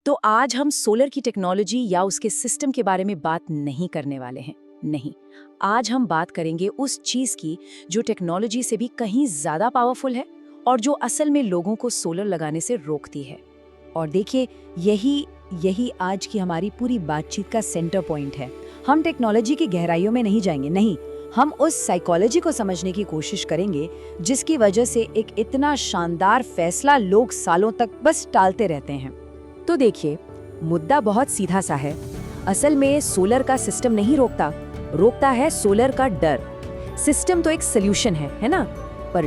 तो आज हम सोलर की टेक्नोलॉजी या उसके सिस्टम के बारे में बात नहीं करने वाले हैं। नहीं, आज हम बात करेंगे उस चीज की जो टेक्नोलॉजी से भी कहीं ज्यादा पावरफुल है और जो असल में लोगों को सोलर लगाने से रोकती है। और देखिए, यही यही आज की हमारी पूरी बातचीत का सेंटर पॉइंट है। हम टेक्नोलॉजी की गहराइयों में नहीं जाएंगे, नहीं, हम उस साइकोलॉजी को समझने की कोशिश करेंगे जिसकी वजह से एक इतना शानदार फैसला लोग सालों तक बस टालते रहते हैं। तो देखिए, मुद्दा बहुत सीधा सा है। असल में सोलर का सिस्टम नहीं रोकता है सोलर का डर। सिस्टम तो एक सोल्यूशन है ना? पर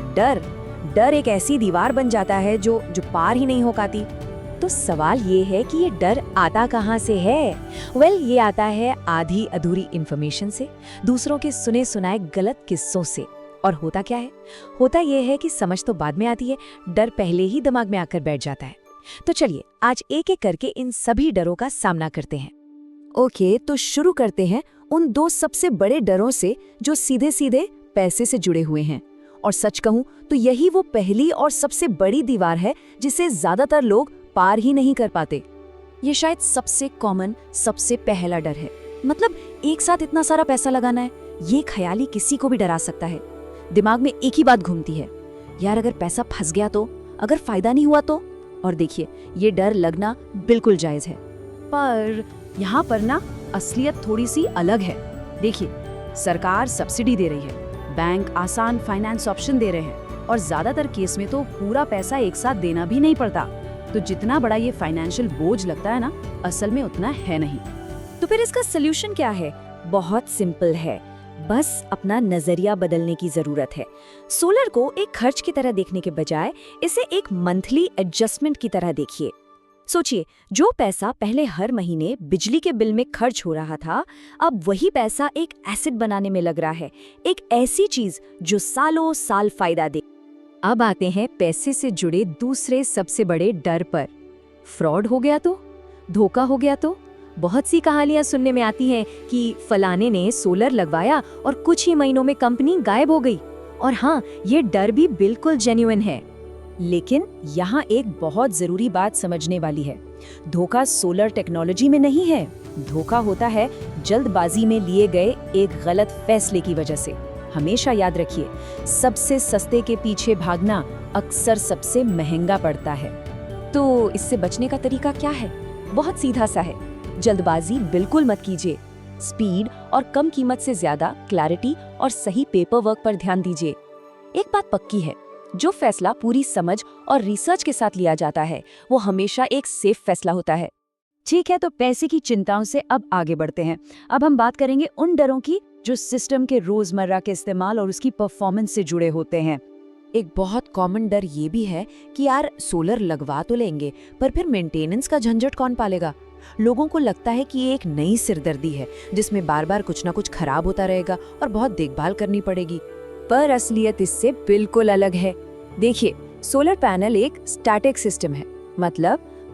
डर एक ऐसी दीवार बन जाता है जो पार ही नहीं हो पाती। तो सवाल ये है कि ये डर आता कहाँ से है? ये आता है आधी अधूरी इन्फॉर्मेशन से, दूसरों के सुने सुनाए गलत किस्सों से। और होता क्या है? होता ये है कि समझ तो बाद में आती है, डर पहले ही दिमाग में आकर बैठ जाता है। तो चलिए आज एक एक करके इन सभी डरों का सामना करते हैं। ओके, तो शुरू करते हैं उन दो सबसे बड़े डरों से जो सीधे सीधे पैसे से जुड़े हुए हैं। और सच कहूं तो यही वो पहली और सबसे बड़ी दीवार है जिसे ज्यादातर लोग पार ही नहीं कर पाते। ये शायद सबसे कॉमन, सबसे पहला डर है। मतलब एक साथ इतना सारा पैसा लगाना है, ये ख्याल ही किसी को भी डरा सकता है। दिमाग में एक ही बात घूमती है, यार अगर पैसा फंस गया तो, अगर फायदा नहीं हुआ तो। और देखिए, ये डर लगना बिल्कुल जायज है, पर यहाँ पर ना असलियत थोड़ी सी अलग है। देखिए, सरकार सब्सिडी दे रही है, बैंक आसान फाइनेंस ऑप्शन दे रहे हैं और ज्यादातर केस में तो पूरा पैसा एक साथ देना भी नहीं पड़ता। तो जितना बड़ा ये फाइनेंशियल बोझ लगता है ना, असल में उतना है नहीं। तो फिर इसका सोल्यूशन क्या है? बहुत सिंपल है, बस अपना नजरिया बदलने की जरूरत है। सोलर को एक खर्च की तरह देखने के बजाय इसे एक मंथली एडजस्टमेंट की तरह देखिए। सोचिए, जो पैसा पहले हर महीने बिजली के बिल में खर्च हो रहा था, अब वही पैसा एक एसेट बनाने में लग रहा है, एक ऐसी चीज जो सालों साल फायदा दे। अब आते हैं पैसे से जुड़े दूसरे सबसे बड़े डर पर। फ्रॉड हो गया तो, धोखा हो गया तो। बहुत सी कहानियां सुनने में आती हैं कि फलाने ने सोलर लगवाया और कुछ ही महीनों में कंपनी गायब हो गई। और हाँ, ये डर भी बिल्कुल जेन्युइन है। लेकिन यहाँ एक बहुत जरूरी बात समझने वाली है। धोखा सोलर टेक्नोलॉजी में नहीं है, धोखा होता है जल्दबाजी में लिए गए एक गलत फैसले की वजह से। हमेशा याद रखिए, सबसे सस्ते के पीछे भागना अक्सर सबसे महंगा पड़ता है। तो इससे बचने का तरीका क्या है? बहुत सीधा सा है, जल्दबाजी बिल्कुल मत कीजिए। स्पीड और कम कीमत से ज्यादा क्लैरिटी और सही पेपर वर्क पर ध्यान दीजिए। एक बात पक्की है, जो फैसला पूरी समझ और रिसर्च के साथ लिया जाता है, वो हमेशा एक सेफ फैसला होता है। ठीक है, तो पैसे की चिंताओं से अब आगे बढ़ते हैं। अब हम बात करेंगे उन डरों की जो सिस्टम के रोजमर्रा के इस्तेमाल और उसकी परफॉर्मेंस से जुड़े होते हैं। एक बहुत कॉमन डर ये भी है कि यार सोलर लगवा तो लेंगे, पर फिर मेंटेनेंस का झंझट कौन पालेगा? लोगों को लगता है कि ये एक नई सिरदर्दी है जिसमें बार बार कुछ ना कुछ खराब होता रहेगा और बहुत देखभाल करनी पड़ेगी। पर असलियत इससे बिल्कुल अलग है। देखिए, सोलर पैनल एक स्टैटिक सिस्टम है।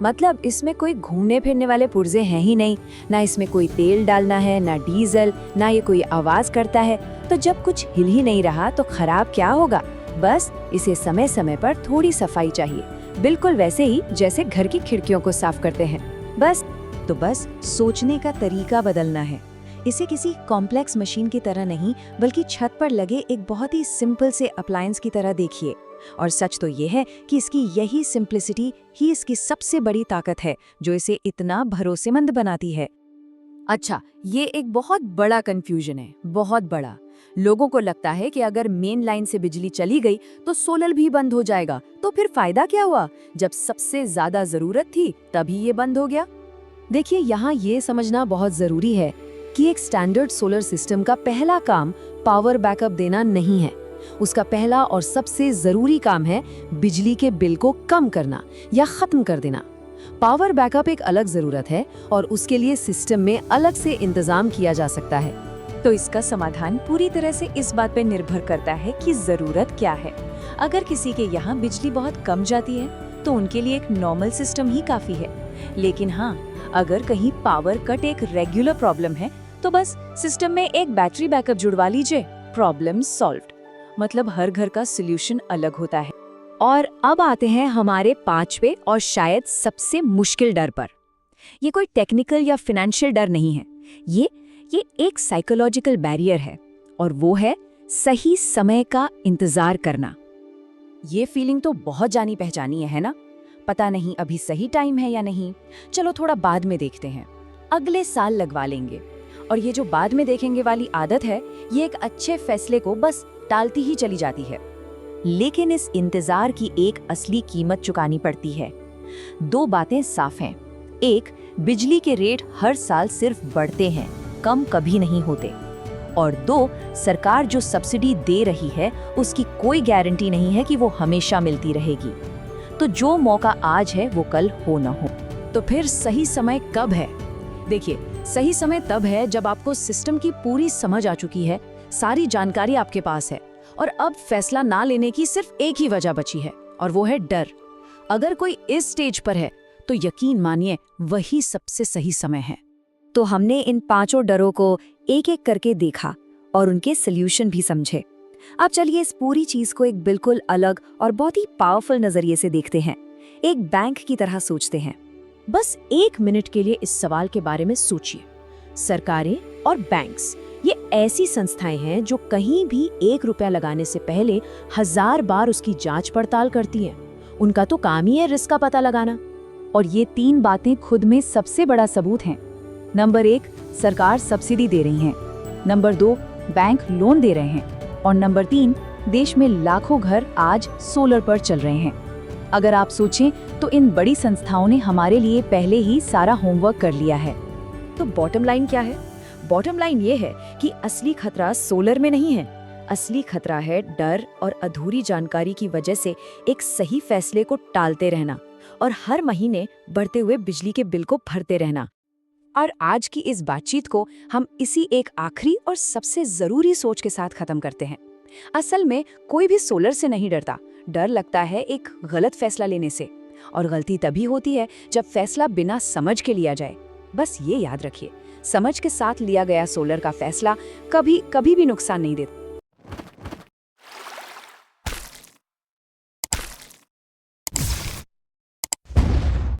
मतलब इसमें कोई घूमने फिरने वाले पुर्जे हैं ही नहीं, ना इसमें कोई तेल डालना है, ना डीजल, ना ये कोई आवाज करता है। तो जब कुछ हिल ही नहीं रहा तो खराब क्या होगा? बस इसे समय समय पर थोड़ी सफाई चाहिए, बिल्कुल वैसे ही जैसे घर की खिड़कियों को साफ करते हैं। बस सोचने का तरीका बदलना है। इसे किसी कॉम्प्लेक्स मशीन की तरह नहीं, बल्कि छत पर लगे एक बहुत ही सिंपल से अप्लायंस की तरह देखिए। और सच तो ये है कि इसकी यही सिंप्लिसिटी ही इसकी सबसे बड़ी ताकत है जो इसे इतना भरोसेमंद बनाती है। अच्छा, ये एक बहुत बड़ा कंफ्यूजन है, बहुत बड़ा। लोगों को लगता है कि अगर मेन लाइन से बिजली चली गई तो सोलर भी बंद हो जाएगा। तो फिर फायदा क्या हुआ? जब सबसे ज्यादा जरूरत थी तभी ये बंद हो गया। देखिए, यहाँ ये समझना बहुत जरूरी है कि एक स्टैंडर्ड सोलर सिस्टम का पहला काम पावर बैकअप देना नहीं है। उसका पहला और सबसे जरूरी काम है बिजली के बिल को कम करना या खत्म कर देना। पावर बैकअप एक अलग जरूरत है और उसके लिए सिस्टम में अलग से इंतजाम किया जा सकता है। तो इसका समाधान पूरी तरह से इस बात पर निर्भर करता है कि जरूरत क्या है। अगर किसी के यहाँ बिजली बहुत कम जाती है तो उनके लिए एक नॉर्मल सिस्टम ही काफी है। लेकिन हाँ, अगर कहीं पावर कट एक रेगुलर प्रॉब्लम है तो बस सिस्टम में एक बैटरी बैकअप जुड़वा लीजिए, प्रॉब्लम सॉल्व्ड। मतलब हर घर का सॉल्यूशन अलग होता है। और अब आते हैं हमारे पांचवे और शायद सबसे मुश्किल डर पर। ये कोई टेक्निकल या फिनेंशियल डर नहीं है, ये एक साइकोलॉजिकल बैरियर है, और वो है सही समय का इंतजार करना। ये फीलिंग तो बहुत जानी पहचानी है ना? पता नहीं अभी सही टाइम है या नहीं, चलो थोड़ा बाद में देखते हैं, अगले साल लगवा लेंगे। और ये जो बाद में देखेंगे वाली आदत है, ये एक अच्छे फैसले को बस टालती ही चली जाती है। लेकिन इस इंतजार की एक असली कीमत चुकानी पड़ती है। दो बातें साफ हैं। एक, बिजली के रेट हर साल सिर्फ बढ़ते हैं, कम कभी नहीं होते। और दो, सरकार जो सब्सिडी दे रही है उसकी कोई गारंटी नहीं है कि वो हमेशा मिलती रहेगी। तो जो मौका आज है वो कल हो ना हो। तो फिर सही समय कब है? देखिए, सही समय तब है जब आपको सिस्टम की पूरी समझ आ चुकी है, सारी जानकारी आपके पास है, और अब फैसला ना लेने की सिर्फ एक ही वजह बची है, और वो है डर। अगर कोई इस स्टेज पर है तो यकीन मानिए वही सबसे सही समय है। तो हमने इन 5 डरों को एक एक करके देखा और उनके सल्यूशन भी समझे। अब चलिए इस पूरी चीज को एक बिल्कुल अलग और बहुत ही पावरफुल नजरिए से देखते हैं, एक बैंक की तरह सोचते हैं। बस 1 मिनट के लिए इस सवाल के बारे में सोचिए। सरकारें और बैंक्स, ये ऐसी संस्थाएं हैं जो कहीं भी 1 रुपया लगाने से पहले 1000 बार उसकी जांच पड़ताल करती हैं। उनका तो काम ही है रिस्क का पता लगाना। और ये 3 बातें खुद में सबसे बड़ा सबूत हैं। नंबर 1, सरकार सब्सिडी दे रही है। नंबर 2, बैंक लोन दे रहे हैं। और नंबर 3, देश में लाखों घर आज सोलर पर चल रहे हैं। अगर आप सोचें तो इन बड़ी संस्थाओं ने हमारे लिए पहले ही सारा होमवर्क कर लिया है। तो बॉटम लाइन क्या है? बॉटम लाइन ये है कि असली खतरा सोलर में नहीं है। असली खतरा है डर और अधूरी जानकारी की वजह से एक सही फैसले को टालते रहना और हर महीने बढ़ते हुए बिजली के बिल को भरते रहना। और आज की इस बातचीत को हम इसी एक आखिरी और सबसे जरूरी सोच के साथ खत्म करते हैं। असल में कोई भी सोलर से नहीं डरता, डर लगता है एक गलत फैसला लेने से। और गलती तभी होती है जब फैसला बिना समझ के लिया जाए। बस ये याद रखिए, समझ के साथ लिया गया सोलर का फैसला कभी भी नुकसान नहीं देता।